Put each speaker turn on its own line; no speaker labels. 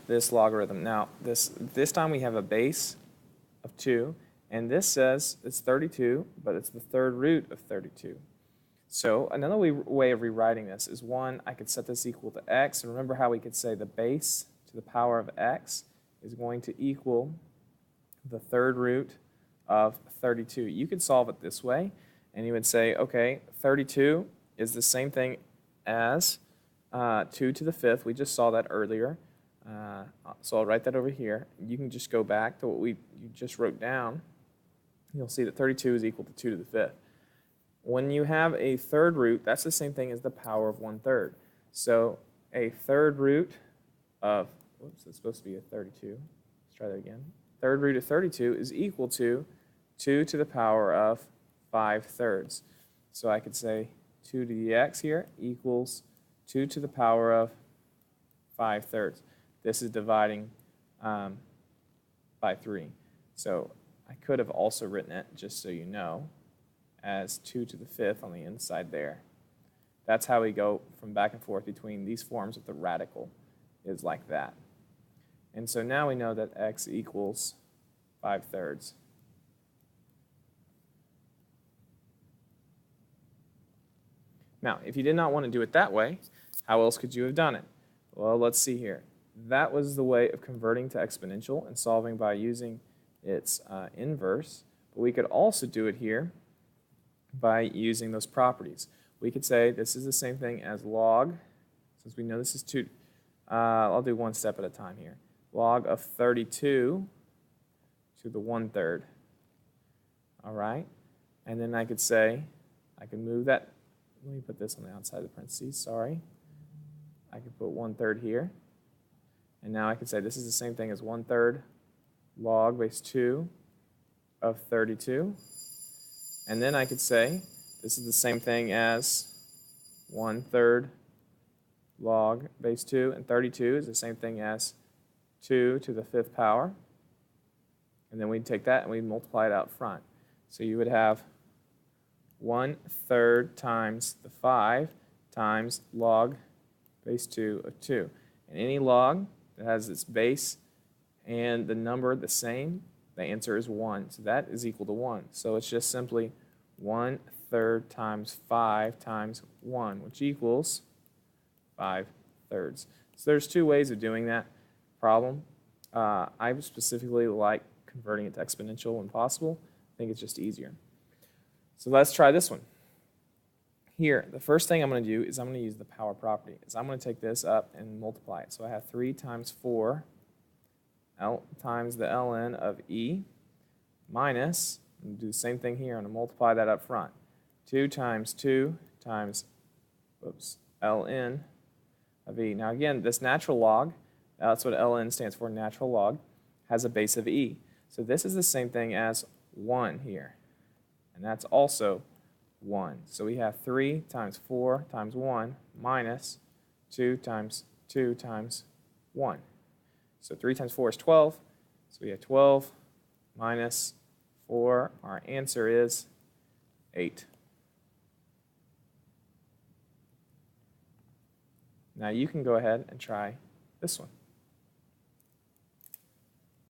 this logarithm. Now, this time we have a base of 2, and this says it's 32, but it's the third root of 32. So another way of rewriting this is, one, I could set this equal to x, and remember how we could say the base to the power of x is going to equal the third root of 32. You could solve it this way, and you would say, okay, 32 is the same thing as 2 to the 5th. We just saw that earlier. So I'll write that over here. You can just go back to what you just wrote down. You'll see that 32 is equal to 2 to the 5th. When you have a third root, that's the same thing as the power of 1/3. So a third root of, whoops, it's supposed to be a 32. Let's try that again. Third root of 32 is equal to 2 to the power of 5/3. So I could say 2 to the x here equals 2 to the power of 5/3. This is dividing by 3. So I could have also written it, just so you know, as 2 to the 5th on the inside there. That's how we go from back and forth between these forms with the radical, is like that. And so now we know that x equals 5/3. Now, if you did not want to do it that way, how else could you have done it? Well, let's see here. That was the way of converting to exponential and solving by using its inverse. But we could also do it here by using those properties. We could say this is the same thing as log, since we know this is 2. I'll do one step at a time here. Log of 32 to the 1/3. All right? And then I could say, I can move that. Let me put this on the outside of the parentheses, sorry. I could put 1/3 here. And now I could say this is the same thing as 1/3 log base 2 of 32. And then I could say this is the same thing as 1/3 log base 2, and 32 is the same thing as 2 to the 5th power. And then we'd take that and we'd multiply it out front. So you would have 1/3 times the 5 times log base 2 of 2. And any log that has its base and the number the same, the answer is 1. So that is equal to 1. So it's just simply 1/3 times 5 times 1, which equals 5/3. So there's two ways of doing that problem. I specifically like converting it to exponential when possible. I think it's just easier. So let's try this one. Here, the first thing I'm going to do is I'm going to use the power property. I'm going to take this up and multiply it. So I have 3 times 4 times the ln of e minus, I'm going to do the same thing here. I'm going to multiply that up front. 2 times 2 times ln of e. Now again, this natural log, that's what ln stands for, natural log, has a base of e. So this is the same thing as 1 here. And that's also 1. So we have 3 times 4 times 1 minus 2 times 2 times 1. So 3 times 4 is 12. So we have 12 minus 4. Our answer is 8. Now you can go ahead and try this one.